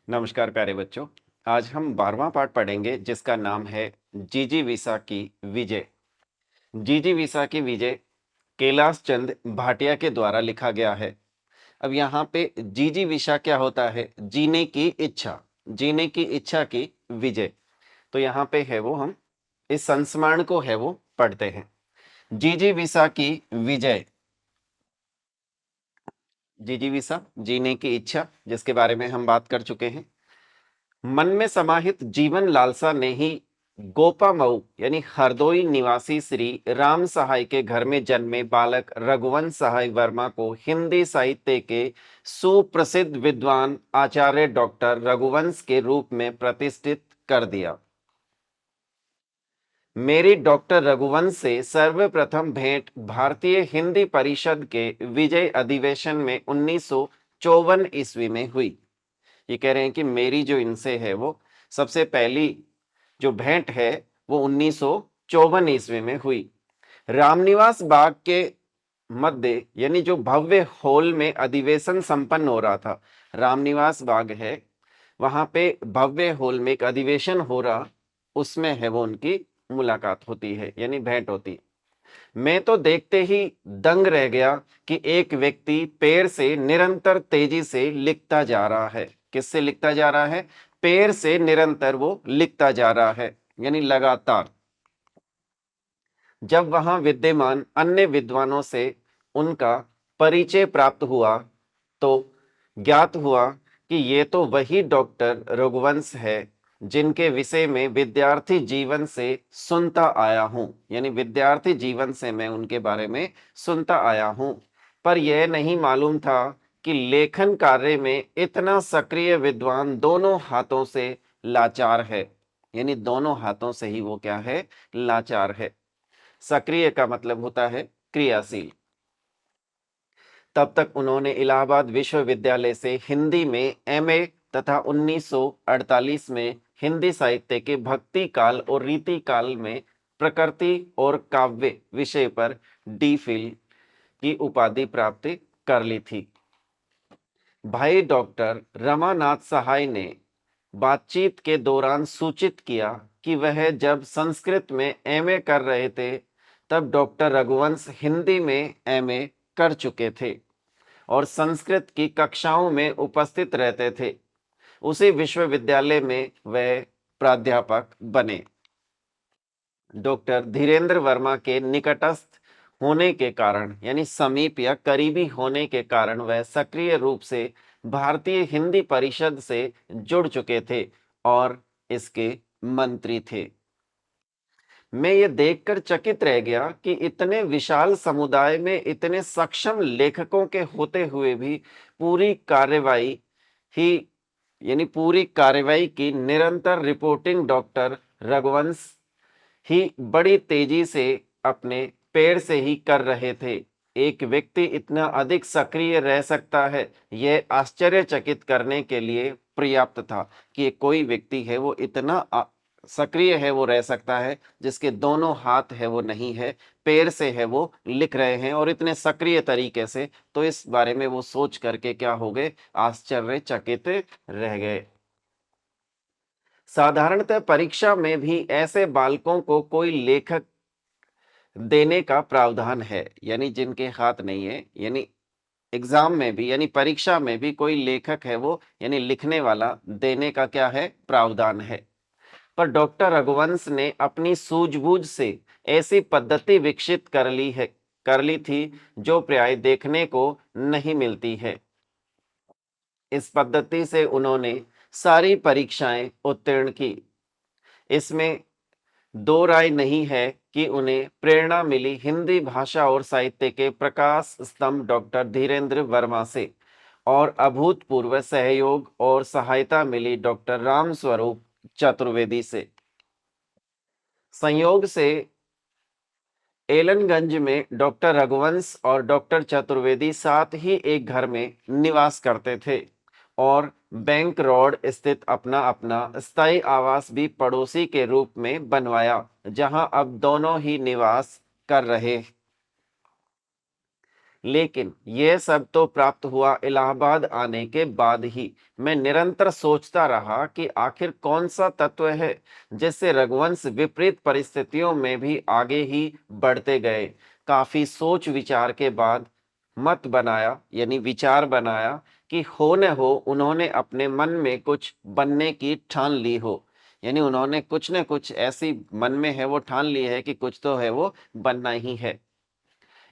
नमस्कार प्यारे बच्चों। आज हम 12वां पाठ पढ़ेंगे जिसका नाम है जिजीविसा की विजय। जिजीविसा की विजय कैलाश चंद भाटिया के द्वारा लिखा गया है। अब यहाँ पे जिजीविसा क्या होता है? जीने की इच्छा, जीने की इच्छा की विजय। तो यहाँ पे है वो, हम इस संस्मरण को है वो पढ़ते हैं। जिजीविसा की विजय। जिजीविसा जीने की इच्छा, जिसके बारे में हम बात कर चुके हैं। मन में समाहित जीवन लालसा ने ही गोपामऊ यानी हरदोई निवासी श्री राम सहाय के घर में जन्मे बालक रघुवंश सहाय वर्मा को हिंदी साहित्य के सुप्रसिद्ध विद्वान आचार्य डॉक्टर रघुवंश के रूप में प्रतिष्ठित कर दिया। मेरी डॉक्टर रघुवंश से सर्वप्रथम भेंट भारतीय हिंदी परिषद के विजय अधिवेशन में 1954 ईस्वी में हुई। ये कह रहे हैं कि मेरी जो इनसे है वो सबसे पहली जो भेंट है वो 1954 ईस्वी में हुई। रामनिवास बाग के मध्य यानी जो भव्य हॉल में अधिवेशन संपन्न हो रहा था, रामनिवास बाग है, वहां पे भव्य हॉल में एक अधिवेशन हो रहा, उसमें है वो उनकी मुलाकात होती है यानी भेंट होती है। मैं तो देखते ही दंग रह गया कि एक व्यक्ति पैर से निरंतर तेजी से लिखता जा रहा है। किससे लिखता जा रहा है? पैर से निरंतर वो लिखता जा रहा है यानी लगातार। जब वहां विद्यमान अन्य विद्वानों से उनका परिचय प्राप्त हुआ तो ज्ञात हुआ कि ये तो वही डॉक्टर रघुवंश है जिनके विषय में विद्यार्थी जीवन से सुनता आया हूं, यानी विद्यार्थी जीवन से मैं उनके बारे में सुनता आया हूं। पर यह नहीं मालूम था कि लेखन कार्य में इतना सक्रिय विद्वान दोनों हाथों से लाचार है, यानी दोनों हाथों से ही वो क्या है? लाचार है। सक्रिय का मतलब होता है क्रियाशील। तब तक उन्होंने इलाहाबाद विश्वविद्यालय से हिंदी में एमए तथा 1948 में हिंदी साहित्य के भक्ति काल और रीति काल में प्रकृति और काव्य विषय पर डी.फिल की उपाधि प्राप्त कर ली थी। भाई डॉक्टर रमानाथ सहाय ने बातचीत के दौरान सूचित किया कि वह जब संस्कृत में एमए कर रहे थे तब डॉक्टर रघुवंश हिंदी में एमए कर चुके थे और संस्कृत की कक्षाओं में उपस्थित रहते थे। उसी विश्वविद्यालय में वह प्राध्यापक बने। डॉक्टर धीरेन्द्र वर्मा के निकटस्थ होने के कारण यानी समीप या करीबी होने के कारण वह सक्रिय रूप से भारतीय हिंदी परिषद से जुड़ चुके थे और इसके मंत्री थे। मैं ये देखकर चकित रह गया कि इतने विशाल समुदाय में इतने सक्षम लेखकों के होते हुए भी पूरी कार्यवाही ही यानी पूरी कार्यवाही की निरंतर रिपोर्टिंग डॉक्टर रघुवंश ही बड़ी तेजी से अपने पैर से ही कर रहे थे। एक व्यक्ति इतना अधिक सक्रिय रह सकता है, यह आश्चर्यचकित करने के लिए पर्याप्त था कि कोई व्यक्ति है वो इतना सक्रिय है वो रह सकता है जिसके दोनों हाथ है वो नहीं है, पैर से है वो लिख रहे हैं और इतने सक्रिय तरीके से। तो इस बारे में वो सोच करके क्या हो गए? आश्चर्यचकित रह गए। साधारणतः परीक्षा में भी ऐसे बालकों को कोई लेखक देने का प्रावधान है, यानी जिनके हाथ नहीं है, यानी एग्जाम में भी यानी परीक्षा में भी कोई लेखक है वो यानी लिखने वाला देने का क्या है? प्रावधान है। पर डॉक्टर रघुवंश ने अपनी सूझबूझ से ऐसी पद्धति विकसित कर ली थी जो प्राय देखने को नहीं मिलती है। इस पद्धति से उन्होंने सारी परीक्षाएं उत्तीर्ण की। इसमें दो राय नहीं है कि उन्हें प्रेरणा मिली हिंदी भाषा और साहित्य के प्रकाश स्तंभ डॉक्टर धीरेन्द्र वर्मा से और अभूतपूर्व सहयोग और सहायता मिली डॉक्टर रामस्वरूप चतुर्वेदी से। संयोग से एलनगंज में डॉक्टर रघुवंश और डॉक्टर चतुर्वेदी साथ ही एक घर में निवास करते थे और बैंक रोड स्थित अपना अपना स्थायी आवास भी पड़ोसी के रूप में बनवाया, जहां अब दोनों ही निवास कर रहे। लेकिन यह सब तो प्राप्त हुआ इलाहाबाद आने के बाद ही। मैं निरंतर सोचता रहा कि आखिर कौन सा तत्व है जिससे रघुवंश विपरीत परिस्थितियों में भी आगे ही बढ़ते गए। काफी सोच विचार के बाद मत बनाया, यानी विचार बनाया कि हो न हो उन्होंने अपने मन में कुछ बनने की ठान ली हो। यानी उन्होंने कुछ न कुछ ऐसी मन में है वो ठान ली है कि कुछ तो है वो बनना ही है।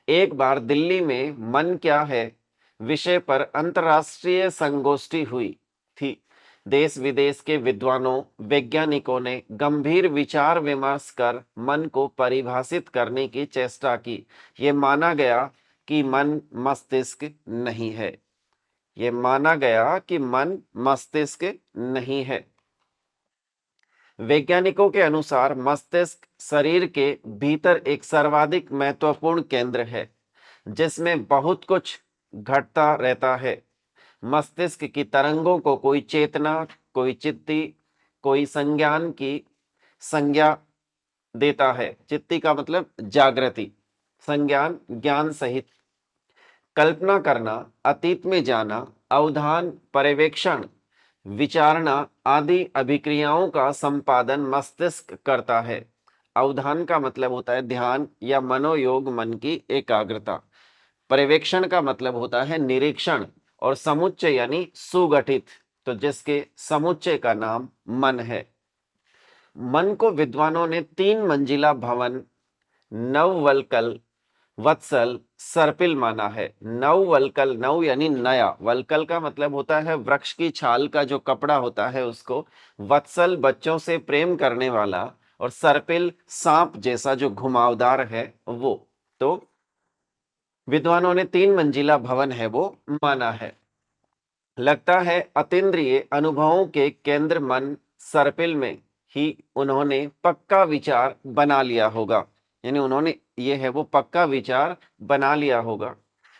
एक बार दिल्ली में मन क्या है विषय पर अंतर्राष्ट्रीय संगोष्ठी हुई थी। देश विदेश के विद्वानों वैज्ञानिकों ने गंभीर विचार विमर्श कर मन को परिभाषित करने की चेष्टा की। ये माना गया कि मन मस्तिष्क नहीं है। ये माना गया कि मन मस्तिष्क नहीं है। वैज्ञानिकों के अनुसार मस्तिष्क शरीर के भीतर एक सर्वाधिक महत्वपूर्ण केंद्र है जिसमें बहुत कुछ घटता रहता है। मस्तिष्क की तरंगों को कोई चेतना, कोई चित्ती, कोई संज्ञान की संज्ञा देता है। चित्ती का मतलब जागृति, संज्ञान ज्ञान सहित, कल्पना करना, अतीत में जाना, अवधान, पर्यवेक्षण, विचारणा आदि अभिक्रियाओं का संपादन मस्तिष्क करता है। अवधान का मतलब होता है ध्यान या मनोयोग, मन की एकाग्रता। पर्यवेक्षण का मतलब होता है निरीक्षण, और समुच्चय यानी सुगठित, तो जिसके समुच्चय का नाम मन है। मन को विद्वानों ने 3 मंजिला भवन, नववल्कल, वत्सल, सर्पिल माना है। नववल्कल, नव यानी नया, वल्कल का मतलब होता है वृक्ष की छाल का जो कपड़ा होता है उसको, वत्सल बच्चों से प्रेम करने वाला, और सर्पिल सांप जैसा जो घुमावदार है वो। तो विद्वानों ने 3 मंजिला भवन है वो माना है। लगता है अतीन्द्रिय अनुभवों के केंद्र मन सर्पिल में ही उन्होंने पक्का विचार बना लिया होगा। यानी उन्होंने ये है वो पक्का विचार बना लिया होगा।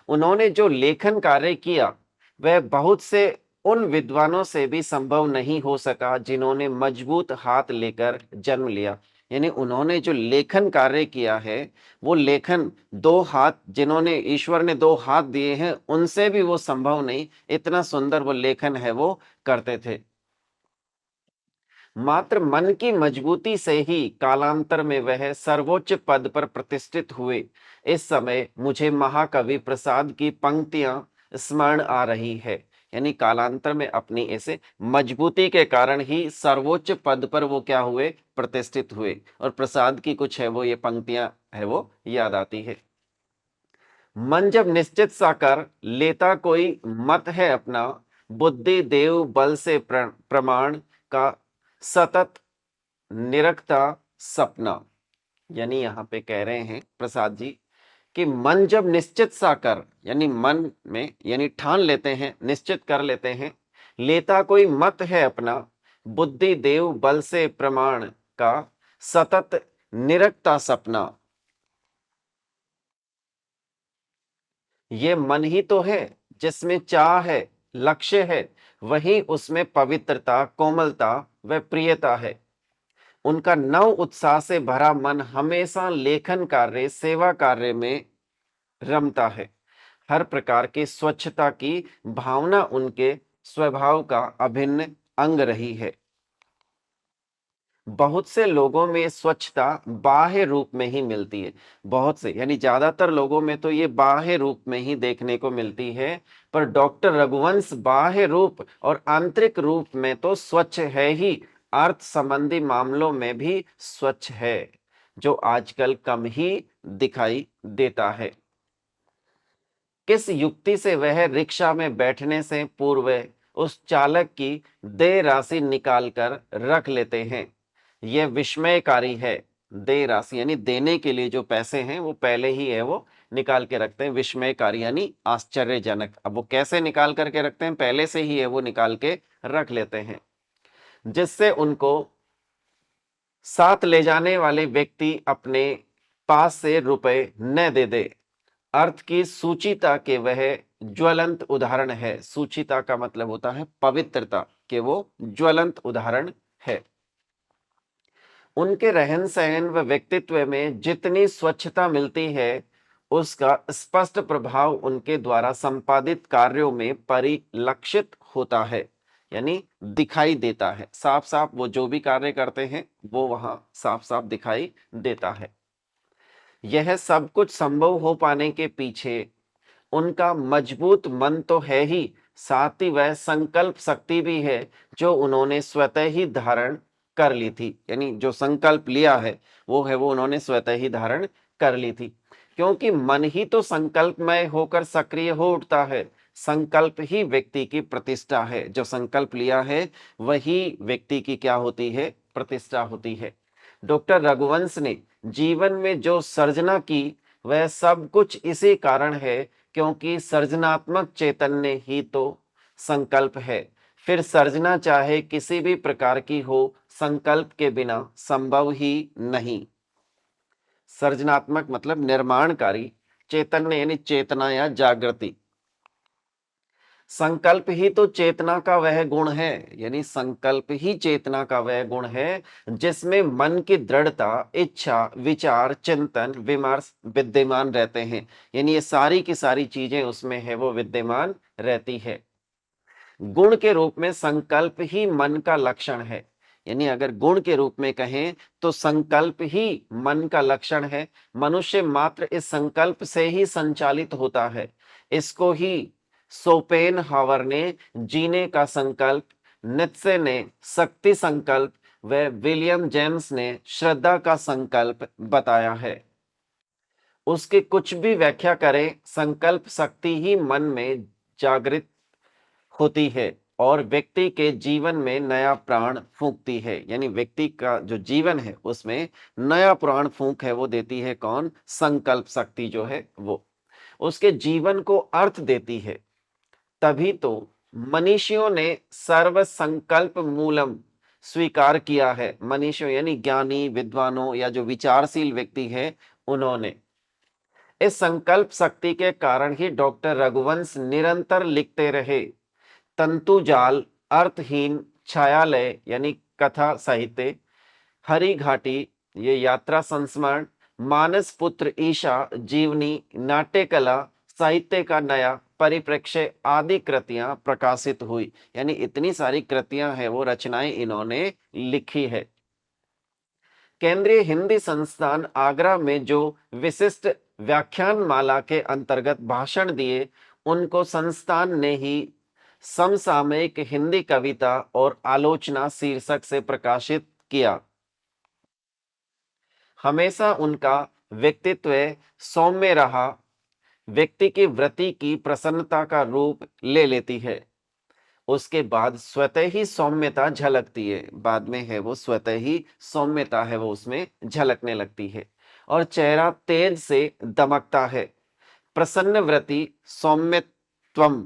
उन्होंने जो लेखन कार्य किया वह बहुत से उन विद्वानों से भी संभव नहीं हो सका जिन्होंने मजबूत हाथ लेकर जन्म लिया। यानी उन्होंने जो लेखन कार्य किया है वो लेखन, 2 हाथ जिन्होंने ईश्वर ने 2 हाथ दिए हैं उनसे भी वो संभव नहीं, इतना सुंदर वो लेखन है वो करते थे। मात्र मन की मजबूती से ही कालांतर में वह सर्वोच्च पद पर प्रतिष्ठित हुए। इस समय मुझे महाकवि प्रसाद की पंक्तियां स्मरण आ रही है। यानी कालांतर में अपनी ऐसे मजबूती के कारण ही सर्वोच्च पद पर वो क्या हुए, प्रतिष्ठित हुए। और प्रसाद की कुछ है वो ये पंक्तियां है वो याद आती है। मन जब निश्चित सा कर लेता कोई मत है अपना, बुद्धि देव बल से प्रमाण का सतत निरखता सपना। यानी यहाँ पे कह रहे हैं प्रसाद जी कि मन जब निश्चित सा कर, यानी मन में यानी ठान लेते हैं, निश्चित कर लेते हैं, लेता कोई मत है अपना, बुद्धि देव बल से प्रमाण का सतत निरखता सपना। ये मन ही तो है जिसमें चाह है, लक्ष्य है, वही उसमें पवित्रता, कोमलता व प्रियता है। उनका नव उत्साह से भरा मन हमेशा लेखन कार्य, सेवा कार्य में रमता है। हर प्रकार की स्वच्छता की भावना उनके स्वभाव का अभिन्न अंग रही है। बहुत से लोगों में स्वच्छता बाह्य रूप में ही मिलती है। बहुत से यानी ज्यादातर लोगों में तो ये बाह्य रूप में ही देखने को मिलती है, पर डॉक्टर रघुवंश बाह्य रूप और आंतरिक रूप में तो स्वच्छ है ही, अर्थ संबंधी मामलों में भी स्वच्छ है, जो आजकल कम ही दिखाई देता है। किस युक्ति से वह रिक्शा में बैठने से पूर्व उस चालक की देय राशि निकालकर रख लेते हैं, यह विस्मयकारी है। देय राशि यानी देने के लिए जो पैसे हैं वो पहले ही है वो निकाल के रखते हैं। विस्मयकारी यानी आश्चर्यजनक। अब वो कैसे निकाल करके रखते हैं, पहले से ही है वो निकाल के रख लेते हैं, जिससे उनको साथ ले जाने वाले व्यक्ति अपने पास से रुपए न दे दे। अर्थ की सूचिता के वह ज्वलंत उदाहरण है। सूचिता का मतलब होता है पवित्रता के वो ज्वलंत उदाहरण है। उनके रहन सहन व व्यक्तित्व में जितनी स्वच्छता मिलती है उसका स्पष्ट प्रभाव उनके द्वारा संपादित कार्यों में परिलक्षित होता है, यानी दिखाई देता है। साफ साफ वो जो भी कार्य करते हैं वो वहां साफ साफ दिखाई देता है। यह सब कुछ संभव हो पाने के पीछे उनका मजबूत मन तो है ही, साथ ही वह संकल्प शक्ति भी है जो उन्होंने स्वतः ही धारण कर ली थी। यानी जो संकल्प लिया है वो उन्होंने स्वतः ही धारण कर ली थी, क्योंकि मन ही तो संकल्पमय होकर सक्रिय हो उठता है। संकल्प ही व्यक्ति की प्रतिष्ठा है। जो संकल्प लिया है वही व्यक्ति की क्या होती है? प्रतिष्ठा होती है। डॉक्टर रघुवंश ने जीवन में जो सर्जना की वह सब कुछ इसी कारण है क्योंकि सर्जनात्मक चैतन्य ही तो संकल्प है। फिर सर्जना चाहे किसी भी प्रकार की हो, संकल्प के बिना संभव ही नहीं। सर्जनात्मक मतलब निर्माणकारी, चैतन्य यानी चेतना या जागृति। संकल्प ही तो चेतना का वह गुण है, यानी संकल्प ही चेतना का वह गुण है जिसमें मन की दृढ़ता, इच्छा, विचार, चिंतन, विमर्श विद्यमान रहते हैं। यानी ये सारी की सारी चीजें उसमें है वो विद्यमान रहती है। गुण के रूप में संकल्प ही मन का लक्षण है। यानी अगर गुण के रूप में कहें तो संकल्प ही मन का लक्षण है। मनुष्य मात्र इस संकल्प से ही संचालित होता है। इसको ही शोपेनहावर ने जीने का संकल्प, नीत्शे ने शक्ति संकल्प व विलियम जेम्स ने श्रद्धा का संकल्प बताया है। उसकी कुछ भी व्याख्या करें, संकल्प शक्ति ही मन में जागृत होती है और व्यक्ति के जीवन में नया प्राण फूंकती है। यानी व्यक्ति का जो जीवन है उसमें नया प्राण फूंक है वो देती है कौन? संकल्प शक्ति जो है वो उसके जीवन को अर्थ देती है। तभी तो मनीषियों ने सर्व संकल्प मूलम स्वीकार किया है। मनीषियों यानी ज्ञानी, विद्वानों या जो विचारशील व्यक्ति है उन्होंने इस संकल्प शक्ति के कारण ही डॉक्टर रघुवंश निरंतर लिखते रहे। तंतुजाल, अर्थहीन, छायालय यानी कथा साहित्य, हरि घाटी ये यात्रा संस्मरण, मानस पुत्र ईशा, जीवनी, नाट्य कला, साहित्य का नया परिप्रेक्ष्य आदि कृतियां प्रकाशित हुई। यानी इतनी सारी कृतियां हैं वो रचनाएं इन्होंने लिखी है। केंद्रीय हिंदी संस्थान आगरा में जो विशिष्ट व्याख्यान माला के अंतर्गत भाषण दिए उनको संस्थान ने ही समसामयिक हिंदी कविता और आलोचना शीर्षक से प्रकाशित किया। हमेशा उनका व्यक्तित्व सौम्य रहा। व्यक्ति की वृत्ति की प्रसन्नता का रूप ले लेती है। उसके बाद स्वतः ही सौम्यता झलकती है। बाद में है वो स्वतः ही सौम्यता है वो उसमें झलकने लगती है और चेहरा तेज से दमकता है। प्रसन्न वृत्ति, सौम्यत्वम।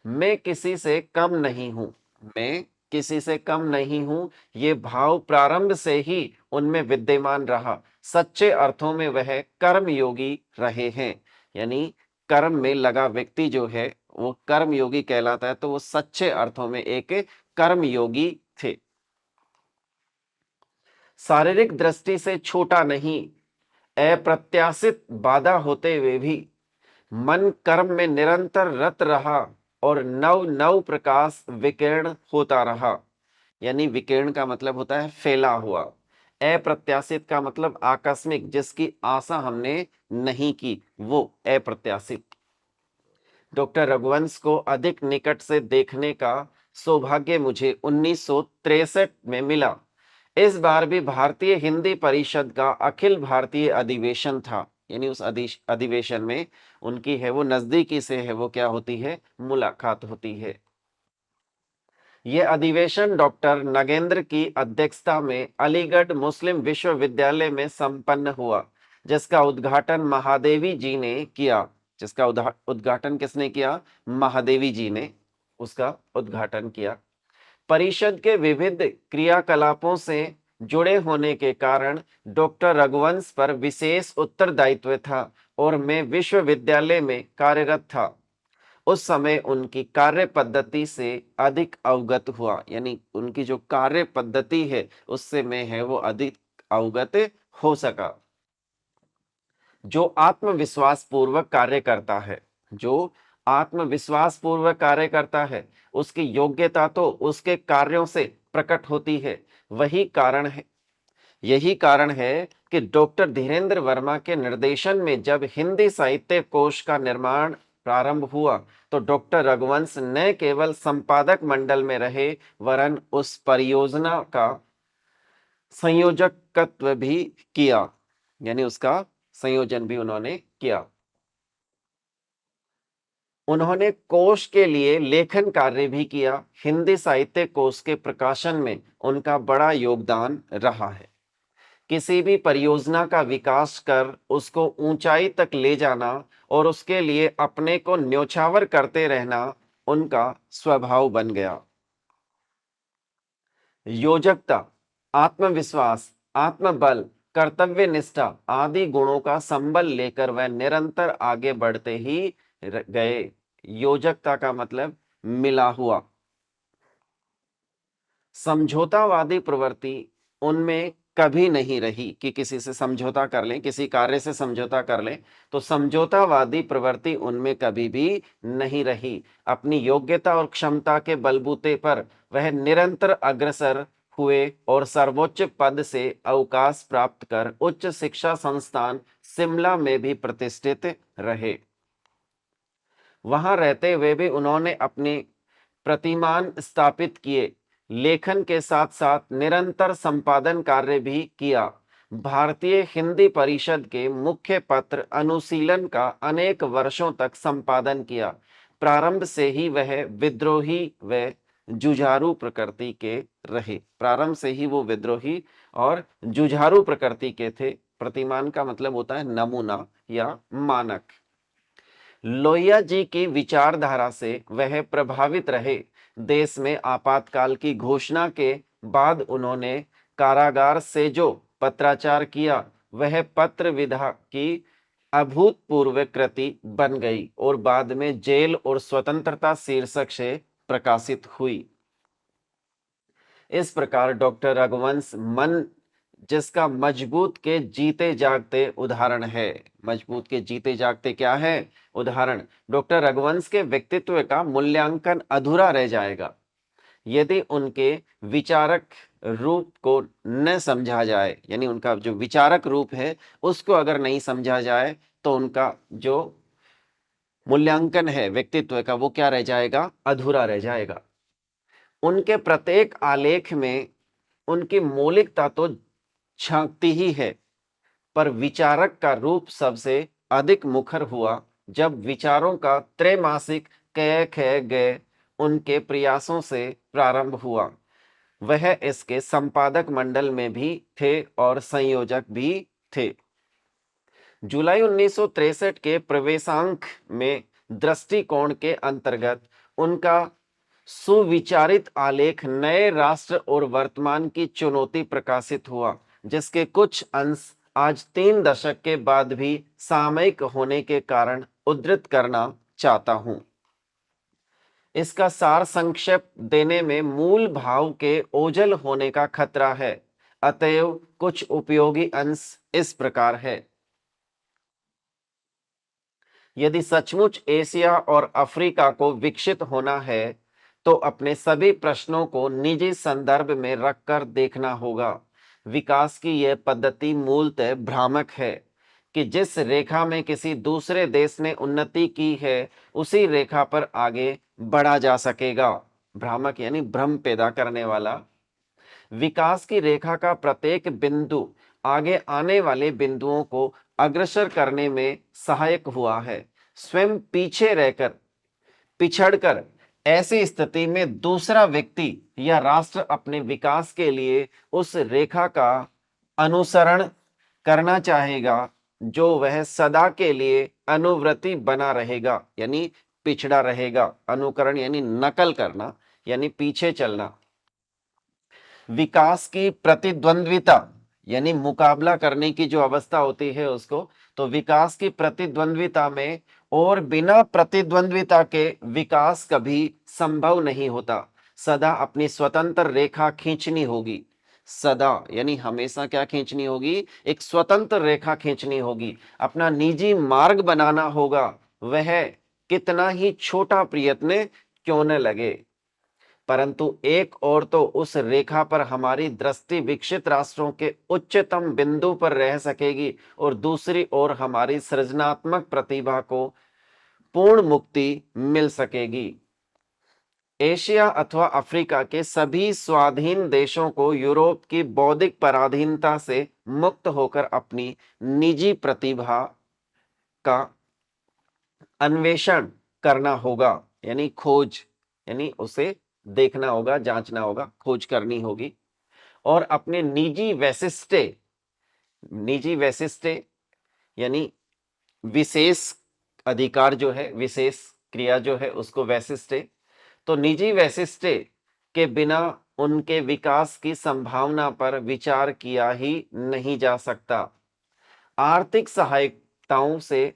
मैं किसी से कम नहीं हूं। मैं किसी से कम नहीं हूं, ये भाव प्रारंभ से ही उनमें विद्यमान रहा। सच्चे अर्थों में वह कर्म योगी रहे हैं। यानी कर्म में लगा व्यक्ति जो है वो कर्म योगी कहलाता है। तो वो सच्चे अर्थों में एक कर्म योगी थे। शारीरिक दृष्टि से छोटा नहीं, अप्रत्याशित बाधा होते हुए भी मन कर्म में निरंतर रत रहा और नव नव प्रकाश विकीर्ण होता रहा। यानी विकीर्ण का मतलब होता है फैला हुआ। अप्रत्याशित का मतलब आकस्मिक, जिसकी आशा हमने नहीं की, वो अप्रत्याशित। डॉक्टर रघुवंश को अधिक निकट से देखने का सौभाग्य मुझे 1963 में मिला। इस बार भी भारतीय हिंदी परिषद का अखिल भारतीय अधिवेशन था। यानी उस अधिवेशन में उनकी है वो नजदीकी से है वो क्या होती है? मुलाकात होती है। यह अधिवेशन डॉक्टर नगेंद्र की अध्यक्षता में अलीगढ़ मुस्लिम विश्वविद्यालय में संपन्न हुआ, जिसका उद्घाटन महादेवी जी ने किया। जिसका उद्घाटन किसने किया? महादेवी जी ने उसका उद्घाटन किया। परिषद के विविध क्रियाकलापों से जुड़े होने के कारण डॉक्टर रघुवंश पर विशेष उत्तरदायित्व था और मैं विश्वविद्यालय में कार्यरत था। उस समय उनकी कार्य पद्धति से अधिक अवगत हुआ। यानी उनकी जो कार्य पद्धति है उससे मैं है वो अधिक अवगत हो सका। जो आत्मविश्वास पूर्वक कार्य करता है, जो आत्मविश्वास पूर्वक कार्य करता है, उसकी योग्यता तो उसके कार्यों से प्रकट होती है। वही कारण है यही कारण है कि डॉक्टर धीरेन्द्र वर्मा के निर्देशन में जब हिंदी साहित्य कोश का निर्माण प्रारंभ हुआ तो डॉक्टर रघुवंश न केवल संपादक मंडल में रहे वरन उस परियोजना का संयोजकत्व भी किया, यानी उसका संयोजन भी उन्होंने किया। उन्होंने कोश के लिए लेखन कार्य भी किया। हिंदी साहित्य कोश के प्रकाशन में उनका बड़ा योगदान रहा है। किसी भी परियोजना का विकास कर उसको ऊंचाई तक ले जाना और उसके लिए अपने को न्योछावर करते रहना उनका स्वभाव बन गया। योजकता, आत्मविश्वास, आत्मबल, कर्तव्य निष्ठा आदि गुणों का संबल लेकर वह निरंतर आगे बढ़ते ही गए। योजकता का मतलब मिला हुआ। समझौतावादी प्रवृत्ति उनमें कभी नहीं रही कि किसी से समझौता कर लें, किसी कार्य से समझौता कर लें, तो समझौतावादी प्रवृत्ति उनमें कभी भी नहीं रही। अपनी योग्यता और क्षमता के बलबूते पर वह निरंतर अग्रसर हुए और सर्वोच्च पद से अवकाश प्राप्त कर उच्च शिक्षा संस्थान शिमला में भी प्रतिष्ठित रहे। वहां रहते हुए भी उन्होंने अपने प्रतिमान स्थापित किए। लेखन के साथ साथ निरंतर संपादन कार्य भी किया। भारतीय हिंदी परिषद के मुख्य पत्र अनुशीलन का अनेक वर्षों तक संपादन किया। प्रारंभ से ही वह विद्रोही व जुझारू प्रकृति के रहे। प्रारंभ से ही वो विद्रोही और जुझारू प्रकृति के थे। प्रतिमान का मतलब होता है नमूना या मानक। लोहिया जी की विचारधारा से वह प्रभावित रहे। देश में आपातकाल की घोषणा के बाद उन्होंने कारागार से जो पत्राचार किया वह पत्र विधा की अभूतपूर्व कृति बन गई और बाद में जेल और स्वतंत्रता शीर्षक से प्रकाशित हुई। इस प्रकार डॉक्टर रघुवंश मन जिसका मजबूत के जीते जागते उदाहरण है। मजबूत के जीते जागते क्या है? उदाहरण। डॉक्टर रघुवंश के व्यक्तित्व का मूल्यांकन अधूरा रह जाएगा यदि उनके विचारक रूप को न समझा जाए, यानी उनका जो विचारक रूप है उसको अगर नहीं समझा जाए तो उनका जो मूल्यांकन है व्यक्तित्व का वो क्या रह जाएगा? अधूरा रह जाएगा। उनके प्रत्येक आलेख में उनकी मौलिकता तो झांकती ही है, पर विचारक का रूप सबसे अधिक मुखर हुआ जब विचारों का त्रैमासिक क ख ग उनके प्रयासों से प्रारंभ हुआ। वह इसके संपादक मंडल में भी थे और संयोजक भी थे। जुलाई 1963 के प्रवेशांक में दृष्टिकोण के अंतर्गत उनका सुविचारित आलेख नए राष्ट्र और वर्तमान की चुनौती प्रकाशित हुआ, जिसके कुछ अंश आज 3 दशक के बाद भी सामयिक होने के कारण उद्धृत करना चाहता हूं। इसका सार संक्षेप देने में मूल भाव के ओझल होने का खतरा है, अतएव कुछ उपयोगी अंश इस प्रकार है। यदि सचमुच एशिया और अफ्रीका को विकसित होना है तो अपने सभी प्रश्नों को निजी संदर्भ में रखकर देखना होगा। विकास की यह पद्धति मूलतः भ्रामक है कि जिस रेखा में किसी दूसरे देश ने उन्नति की है उसी रेखा पर आगे बढ़ा जा सकेगा। भ्रामक यानी भ्रम पैदा करने वाला। विकास की रेखा का प्रत्येक बिंदु आगे आने वाले बिंदुओं को अग्रसर करने में सहायक हुआ है। स्वयं पीछे रहकर, पिछड़कर ऐसी स्थिति में दूसरा व्यक्ति या राष्ट्र अपने विकास के लिए उस रेखा का अनुसरण करना चाहेगा जो वह सदा के लिए अनुवर्ती बना रहेगा, यानी पिछड़ा रहेगा। अनुकरण यानी नकल करना, यानी पीछे चलना। विकास की प्रतिद्वंद्विता यानी मुकाबला करने की जो अवस्था होती है उसको, तो विकास की प्रतिद्वंद्विता में और बिना प्रतिद्वंद्विता के विकास कभी संभव नहीं होता। सदा अपनी स्वतंत्र रेखा खींचनी होगी। सदा यानी हमेशा क्या खींचनी होगी, एक स्वतंत्र रेखा खींचनी होगी, अपना निजी मार्ग बनाना होगा, वह कितना ही छोटा प्रयत्न क्यों न लगे। परंतु एक और तो उस रेखा पर हमारी दृष्टि विकसित राष्ट्रों के उच्चतम बिंदु पर रह सकेगी और दूसरी ओर हमारी सृजनात्मक प्रतिभा को पूर्ण मुक्ति मिल सकेगी। एशिया अथवा अफ्रीका के सभी स्वाधीन देशों को यूरोप की बौद्धिक पराधीनता से मुक्त होकर अपनी निजी प्रतिभा का अन्वेषण करना होगा, यानी खोज, यानी उसे देखना होगा, जांचना होगा, खोज करनी होगी और अपने निजी वैशिष्टे यानी विशेष अधिकार जो है, विशेष क्रिया जो है उसको वैशिष्टे, तो निजी वैशिष्टे के बिना उनके विकास की संभावना पर विचार किया ही नहीं जा सकता। आर्थिक सहायताओं से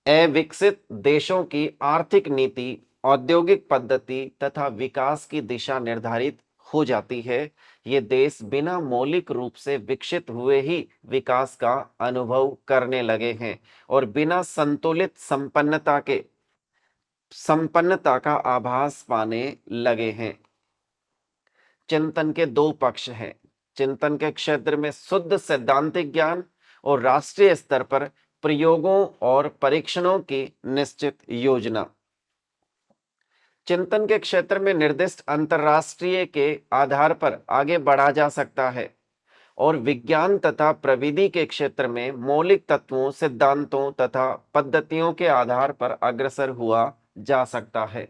अविकसित देशों की आर्थिक नीति, औद्योगिक पद्धति तथा विकास की दिशा निर्धारित हो जाती है। ये देश बिना मौलिक रूप से विकसित हुए ही विकास का अनुभव करने लगे हैं और बिना संतुलित संपन्नता का आभास पाने लगे हैं। चिंतन के दो पक्ष हैं। चिंतन के क्षेत्र में शुद्ध सैद्धांतिक ज्ञान और राष्ट्रीय स्तर पर प्रयोगों और परीक्षणों की निश्चित योजना। चिंतन के क्षेत्र में निर्दिष्ट अंतरराष्ट्रीय के आधार पर आगे बढ़ा जा सकता है और विज्ञान तथा प्रविधि के क्षेत्र में मौलिक तत्वों, सिद्धांतों तथा पद्धतियों के आधार पर अग्रसर हुआ जा सकता है।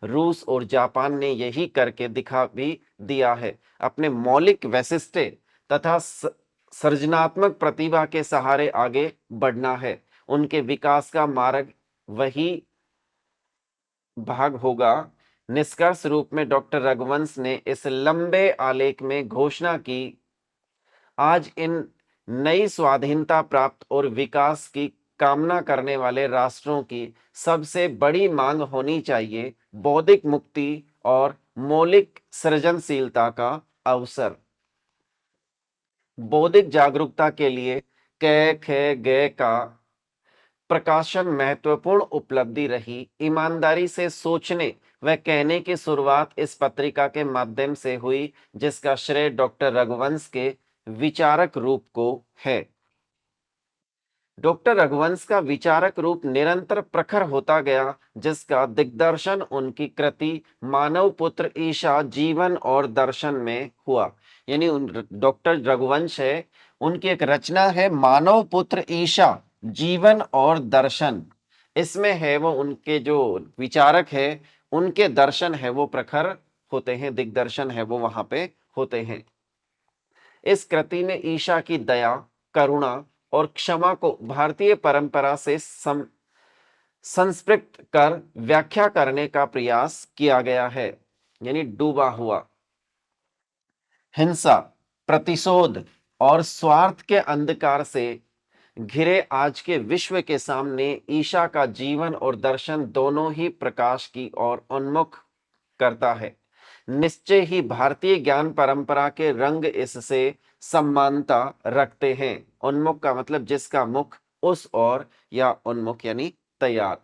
रूस और जापान ने यही करके दिखा भी दिया है। अपने मौलिक वैशिष्ट्य तथा सृजनात्मक प्रतिभा के सहारे आगे बढ़ना है। उनके विकास का मार्ग वही भाग होगा। निष्कर्ष रूप में डॉक्टर रघुवंश ने इस लंबे आलेख में घोषणा की, आज इन नई स्वाधीनता प्राप्त और विकास की कामना करने वाले राष्ट्रों की सबसे बड़ी मांग होनी चाहिए बौद्धिक मुक्ति और मौलिक सृजनशीलता का अवसर। बौद्धिक जागरूकता के लिए क ख ग का प्रकाशन महत्वपूर्ण उपलब्धि रही। ईमानदारी से सोचने व कहने की शुरुआत इस पत्रिका के माध्यम से हुई, जिसका श्रेय डॉक्टर रघुवंश के विचारक रूप को है। डॉक्टर रघुवंश का विचारक रूप निरंतर प्रखर होता गया, जिसका दिग्दर्शन उनकी कृति मानव पुत्र ईशा जीवन और दर्शन में हुआ। यानी डॉक्टर रघुवंश है, उनकी एक रचना है मानव पुत्र ईशा जीवन और दर्शन। इसमें है वो उनके जो विचारक है, उनके दर्शन है वो प्रखर होते हैं, दिग्दर्शन है वो वहां पे होते हैं। इस कृति में ईशा की दया, करुणा और क्षमा को भारतीय परंपरा से संस्पृक्त कर व्याख्या करने का प्रयास किया गया है। यानी डूबा हुआ हिंसा, प्रतिशोध और स्वार्थ के अंधकार से घिरे आज के विश्व के सामने ईशा का जीवन और दर्शन दोनों ही प्रकाश की ओर उन्मुख करता है। निश्चय ही भारतीय ज्ञान परंपरा के रंग इससे समानता रखते हैं। उन्मुख का मतलब जिसका मुख उस ओर, या उन्मुख यानी तैयार।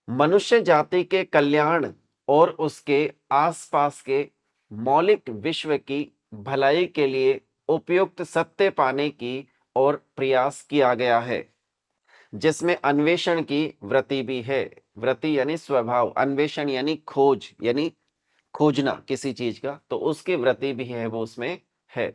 मनुष्य जाति के कल्याण और उसके आसपास के मौलिक विश्व की भलाई के लिए उपयुक्त सत्य पाने की और प्रयास किया गया है, जिसमें अन्वेषण की वृत्ति भी है। वृत्ति यानी स्वभाव, अन्वेषण यानी खोज, यानी खोजना किसी चीज का, तो उसकी वृत्ति भी है वो उसमें है।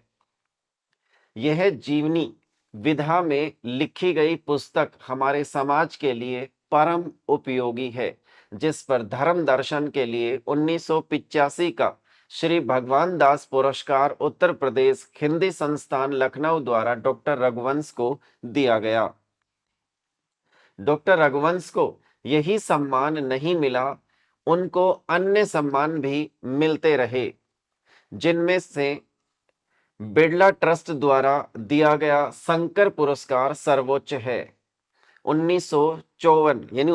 यह जीवनी विधा में लिखी गई पुस्तक हमारे समाज के लिए परम उपयोगी है, जिस पर धर्म दर्शन के लिए 1985 का श्री भगवान दास पुरस्कार उत्तर प्रदेश हिंदी संस्थान लखनऊ द्वारा डॉक्टर रघुवंश को दिया गया। डॉक्टर रघुवंश को यही सम्मान नहीं मिला, उनको अन्य सम्मान भी मिलते रहे, जिनमें से बिड़ला ट्रस्ट द्वारा दिया गया शंकर पुरस्कार सर्वोच्च है। 1954 यानी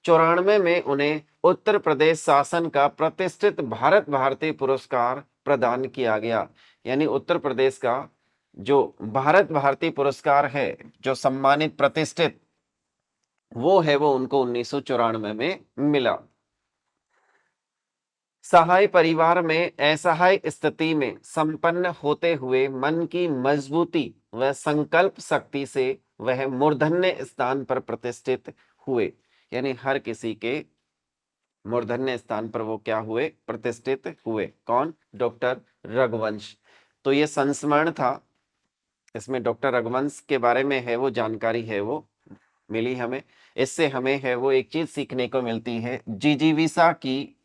1994 में उन्हें उत्तर प्रदेश शासन का प्रतिष्ठित भारत भारती पुरस्कार प्रदान किया गया। यानी उत्तर प्रदेश का जो भारत भारती पुरस्कार है, जो सम्मानित प्रतिष्ठित, वो है, वो उनको 1994 में मिला। सहाय परिवार में असहाय स्थिति में संपन्न होते हुए मन की मजबूती व संकल्प शक्ति से वह मूर्धन्य स्थान पर प्रतिष्ठित हुए। यानी हर किसी के मूर्धन्य स्थान पर वो क्या हुए? प्रतिष्ठित हुए। कौन? डॉक्टर रघुवंश। तो ये संस्मरण था, इसमें डॉक्टर रघुवंश के बारे में है वो जानकारी है वो मिली हमें। इससे हमें है वो एक चीज सीखने को मिलती है, जिजीविसा की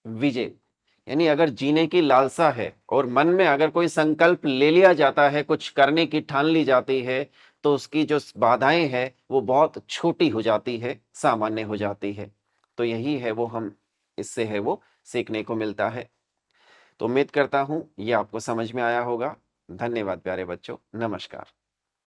विजय। यानी अगर जीने की लालसा है और मन में अगर कोई संकल्प ले लिया जाता है, कुछ करने की ठान ली जाती है, तो उसकी जो बाधाएं हैं वो बहुत छोटी हो जाती है, सामान्य हो जाती है। तो यही है वो हम इससे है वो सीखने को मिलता है। तो उम्मीद करता हूं ये आपको समझ में आया होगा। धन्यवाद प्यारे बच्चों, नमस्कार।